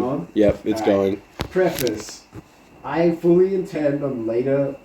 On? Yep, it's Alright. going. Preface. I fully intend on later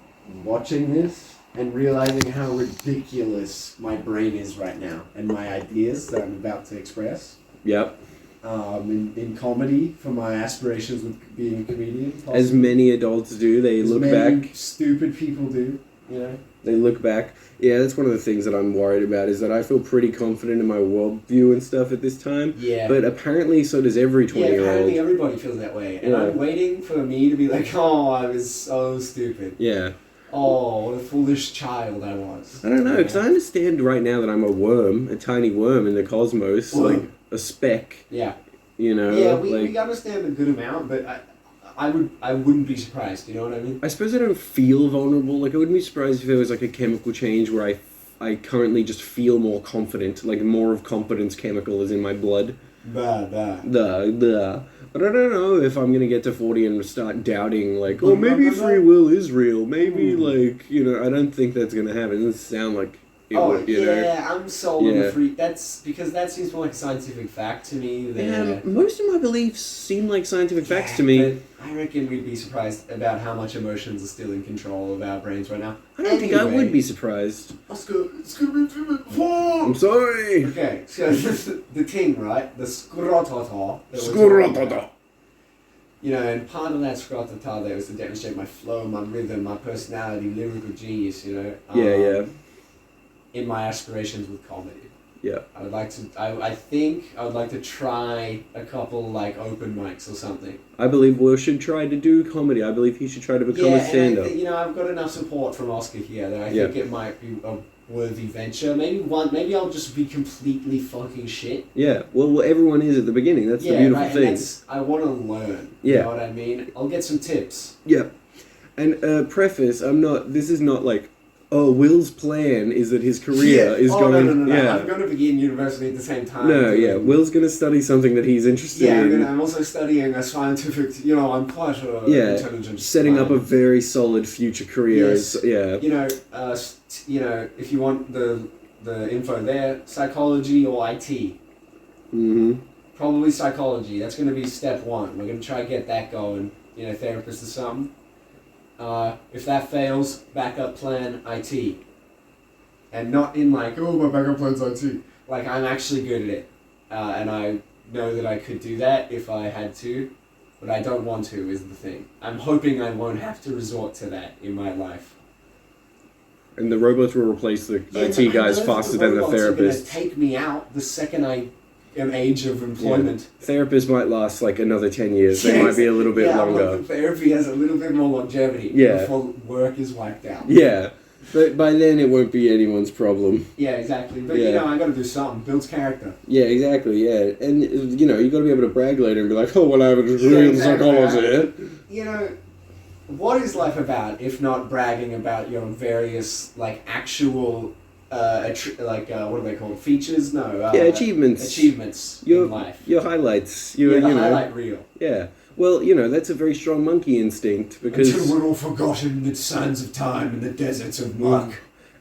watching this and realizing how ridiculous my brain is right now and my ideas that I'm about to express. Yep. In comedy, for my aspirations with being a comedian. Possibly. As many adults do, they look back. Stupid people do, you know? They look back. Yeah, that's one of the things that I'm worried about, is that I feel pretty confident in my worldview and stuff at this time. Yeah. But apparently so does every 20-year-old. Yeah, apparently everybody feels that way. And I'm waiting for me to be like, oh, I was so stupid. Yeah. Oh, what a foolish child I was. I don't know, because I understand right now that I'm a worm, a tiny worm in the cosmos, like a speck. Yeah. You know? Yeah, we understand a good amount, but I wouldn't be surprised, you know what I mean? I suppose I don't feel vulnerable. Like, I wouldn't be surprised if there was, like, a chemical change where I currently just feel more confident. Like, more of confidence chemical is in my blood. But I don't know if I'm gonna get to 40 and start doubting, like, oh, maybe free will is real. Maybe, like, you know, I don't think that's gonna happen. It doesn't sound like it would, you know? I'm sold on the free... That's... Because that seems more like scientific fact to me than... most of my beliefs seem like scientific facts to me. But I reckon we'd be surprised about how much emotions are still in control of our brains right now. I don't think I would be surprised. It's gonna be... I'm sorry! Okay, so the king, right? The scrotata. Scrotata! You know, and part of that scrotata there was to demonstrate my flow, my rhythm, my personality, lyrical genius, you know? Yeah. In my aspirations with comedy. Yeah. I would like to... I think I would like to try a couple, like, open mics or something. I believe Will should try to do comedy. I believe he should try to become a stand-up. And I've got enough support from Oscar here that I think it might be a worthy venture. Maybe I'll just be completely fucking shit. Yeah. Well, everyone is at the beginning. That's the beautiful thing. I want to learn. Yeah. You know what I mean? I'll get some tips. Yeah. And preface, this is not like, oh, Will's plan is that his career is going... No. Yeah. I'm going to begin university at the same time. Will's going to study something that he's interested in. I'm also studying a scientific... I'm quite intelligent. Setting up a very solid future career. Yes. If you want the info there, psychology or IT. Mm-hmm. Probably psychology. That's going to be step one. We're going to try to get that going. Therapist or something. If that fails, backup plan, IT. And not in like, oh, my backup plan's IT. Like, I'm actually good at it. And I know that I could do that if I had to. But I don't want to, is the thing. I'm hoping I won't have to resort to that in my life. And the robots will replace the IT guys faster than the therapists. Are going to take me out the second I am age of employment. Yeah. Therapists might last like another 10 years. They might be a little bit longer. Like therapy has a little bit more longevity before work is wiped out. Yeah. But by then it won't be anyone's problem. Yeah, exactly. But I gotta do something. Builds character. Yeah, exactly, yeah. And you gotta be able to brag later and be like, oh, well, I have a degree in psychology. What is life about if not bragging about your various like actual what are they called? Features? No. Achievements. Achievements in life. Your highlights. Highlight reel. Yeah. Well, that's a very strong monkey instinct because... Until we're all forgotten in the sands of time and the deserts of muck.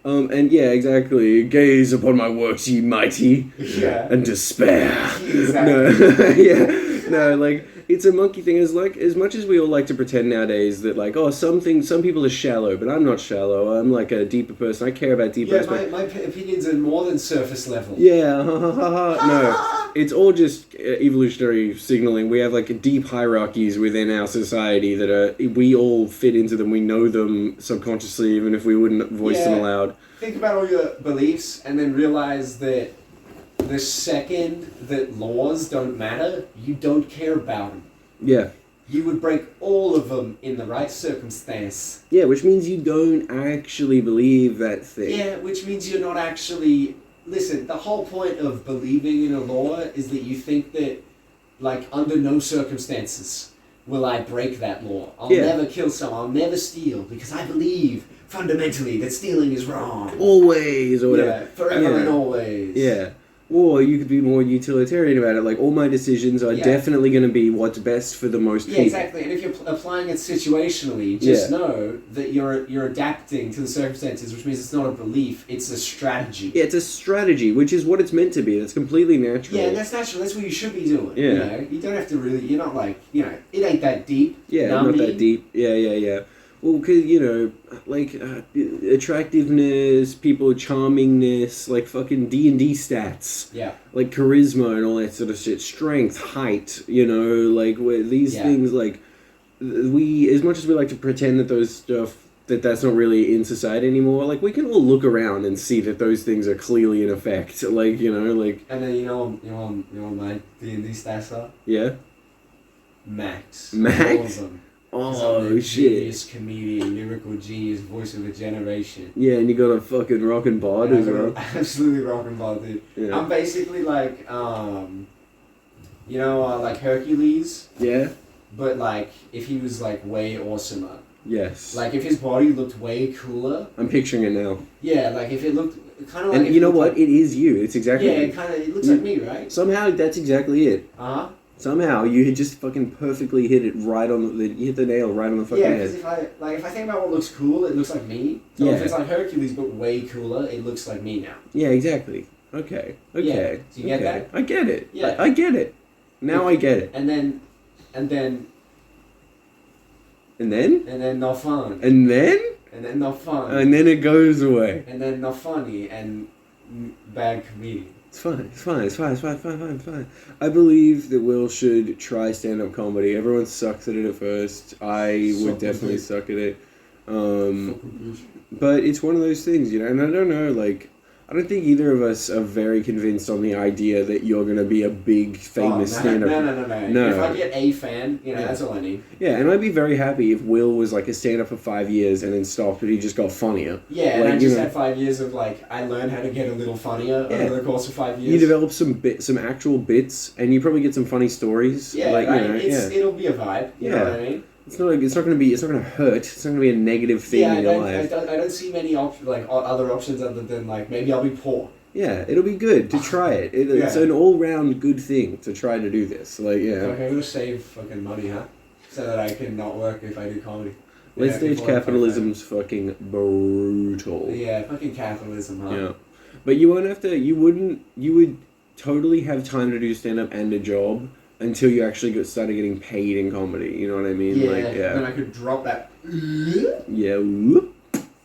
And yeah, exactly. Gaze upon my works, ye mighty. Yeah. And despair. Exactly. No, like, it's a monkey thing. As much as we all like to pretend nowadays that, like, some people are shallow, but I'm not shallow. I'm, like, a deeper person. I care about deeper aspects. Yeah, my opinions are more than surface level. Yeah, no. It's all just evolutionary signaling. We have, like, deep hierarchies within our society that we all fit into them. We know them subconsciously, even if we wouldn't voice them aloud. Think about all your beliefs and then realize that the second that laws don't matter, you don't care about them. Yeah. You would break all of them in the right circumstance. Yeah, which means you don't actually believe that thing. Yeah, which means you're not actually... Listen, the whole point of believing in a law is that you think that, like, under no circumstances will I break that law. I'll never kill someone. I'll never steal because I believe fundamentally that stealing is wrong. Always, or whatever. Yeah, forever and always. Yeah. Or you could be more utilitarian about it. Like, all my decisions are definitely going to be what's best for the most people. Yeah, exactly. And if you're applying it situationally, just know that you're adapting to the circumstances, which means it's not a belief, it's a strategy. Yeah, it's a strategy, which is what it's meant to be. That's completely natural. Yeah, and that's natural. That's what you should be doing. Yeah. You know? You don't have to really... You're not like... You know, it ain't that deep. Yeah, not that deep. Yeah. Well, because, you know, like, attractiveness, people charmingness, like fucking D&D stats. Yeah. Like charisma and all that sort of shit. Strength, height, you know, like, where these things, like, we, as much as we like to pretend that those stuff, that's not really in society anymore, like, we can all look around and see that those things are clearly in effect. Like, you know, like... And then, you know what my D&D stats are? Yeah? Max. Max? All of them. Oh, shit. Genius, comedian, lyrical genius, voice of a generation. Yeah, and you got a fucking rockin' bod as well. Absolutely rockin' bod, dude. Yeah. I'm basically like, like Hercules. Yeah? But, like, if he was, like, way awesomer. Yes. Like, if his body looked way cooler. I'm picturing it now. Yeah, like, if it looked kind of like... And you know what? It is you. It's exactly... Yeah, it looks like me, right? Somehow, that's exactly it. Uh-huh. Somehow, you had just fucking perfectly hit it right on the... You hit the nail right on the fucking head. Yeah, because if I think about what looks cool, it looks like me. So if it's like Hercules, but way cooler, it looks like me now. Yeah, exactly. Okay. Yeah. Do you get that? I get it. Yeah. I get it. Now I get it. And then not fun. And then? And then not fun. And then it goes away. And then not funny and bad comedian. It's fine. I believe that Will should try stand-up comedy. Everyone sucks at it at first. I would definitely suck at it. But it's one of those things, you know, and I don't know, like, I don't think either of us are very convinced on the idea that you're going to be a big, famous stand-up... No. If I get a fan, that's all I need. Yeah, and I'd be very happy if Will was, like, a stand-up for 5 years and then stopped, but he just got funnier. Yeah, and I just had 5 years of, like, I learned how to get a little funnier over the course of 5 years. You develop some actual bits, and you probably get some funny stories. Yeah, like, right. It'll be a vibe, you know what I mean? It's not gonna hurt. It's not gonna be a negative thing in your life. I don't see many other options other than, like, maybe I'll be poor. Yeah, it'll be good to try it. It's an all-round good thing to try to do this. Like, yeah. Okay, I'm gonna save fucking money, huh? So that I can not work if I do comedy. Late stage capitalism's fucking brutal. Yeah, fucking capitalism, huh? Yeah. But you won't have to, you would totally have time to do stand-up and a job until you actually started getting paid in comedy. You know what I mean? Yeah. Then I could drop that. Yeah. Whoop.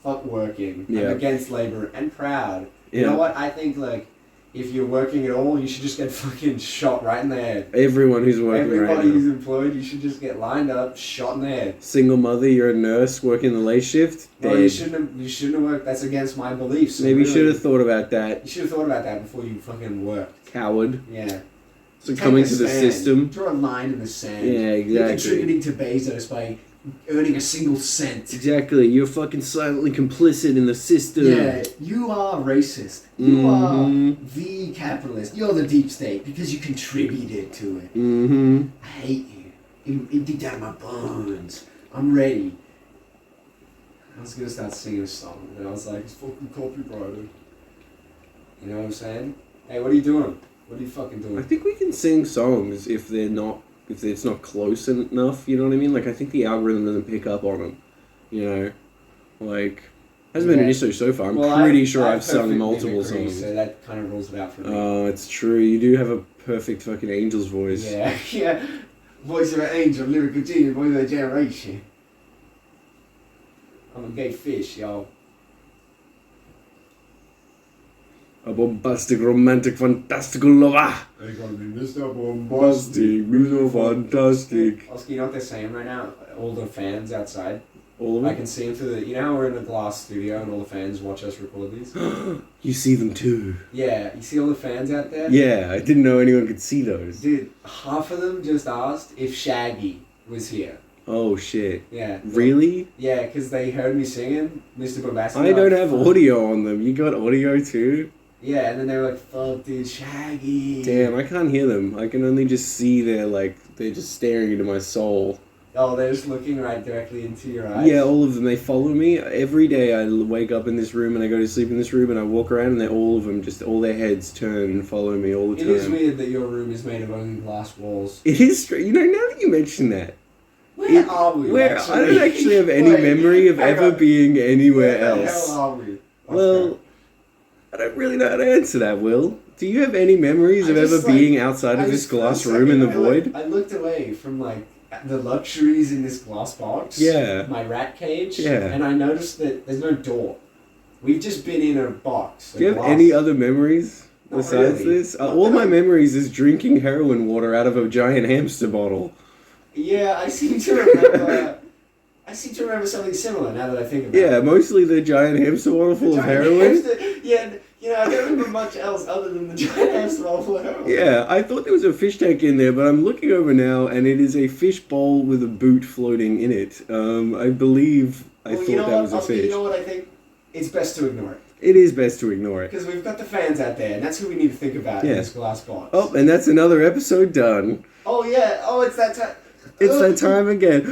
Fuck working. Yeah. I'm against labor and proud. Yeah. You know what? I think, like, if you're working at all, you should just get fucking shot right in the head. Everyone who's working Everybody who's employed, you should just get lined up, shot in the head. Single mother, you're a nurse working the late shift, dead. Well, you shouldn't have worked. That's against my beliefs. Maybe you should have thought about that. You should have thought about that before you fucking worked. Coward. Yeah. So coming to the system. Draw a line in the sand. Yeah, exactly. You're contributing to Bezos by earning a single cent. Exactly. You're fucking silently complicit in the system. Yeah, you are racist. You are the capitalist. You're the deep state because you contributed to it. Mm-hmm. I hate you. Deep down in my bones. I'm ready. I was gonna start singing a song, and I was like, it's fucking copyrighted. You know what I'm saying? Hey, what are you doing? What are you fucking doing? I think we can sing songs if it's not close enough, you know what I mean? Like, I think the algorithm doesn't pick up on them, you know? Like, hasn't been an issue so far. I'm pretty sure I've sung multiple songs. So that kind of rules it out for me. Oh, it's true. You do have a perfect fucking angel's voice. Yeah. Voice of an angel, lyrical genius, voice of a generation. I'm a gay fish, y'all. A bombastic, romantic, fantastical lover. They're gonna be Mr. Bombastic, Mr. Fantastic. Also, you know what they're saying right now? All the fans outside. All of them? I can see them through the... You know how we're in a glass studio and all the fans watch us record these? You see them too. Yeah, you see all the fans out there? Yeah, I didn't know anyone could see those. Dude, half of them just asked if Shaggy was here. Oh shit. Yeah. Really? Yeah, because they heard me singing Mr. Bombastic. I don't have audio on them. You got audio too? Yeah, and then they were like, fuck dude, Shaggy. Damn, I can't hear them. I can only just see they're just staring into my soul. Oh, they're just looking right directly into your eyes? Yeah, all of them. They follow me. Every day I wake up in this room and I go to sleep in this room and I walk around and all of them, just all their heads turn and follow me all the time. It is weird that your room is made of only glass walls. It is strange. You know, now that you mention that. Where are we, I don't actually have any memory of ever being anywhere else. Where the hell are we? Well, I don't really know how to answer that, Will. Do you have any memories of ever being outside of this glass room in the void? I looked away from, like, the luxuries in this glass box. Yeah. My rat cage. Yeah. And I noticed that there's no door. We've just been in a box. Do you have any other memories besides really. this? All my memories is drinking heroin water out of a giant hamster bottle. Yeah, I seem to remember... something similar now that I think about it. Yeah, mostly the giant hamster bottle full of heroin. Yeah, you know, I don't remember much else other than the giant hamster bottle full of heroin. Yeah, I thought there was a fish tank in there, but I'm looking over now, and it is a fish bowl with a boot floating in it. I believe I thought that was a fish. You know what I think? It's best to ignore it. It is best to ignore it. Because we've got the fans out there, and that's who we need to think about in this glass box. Oh, and that's another episode done. Oh, yeah. Oh, it's that time. It's that time again.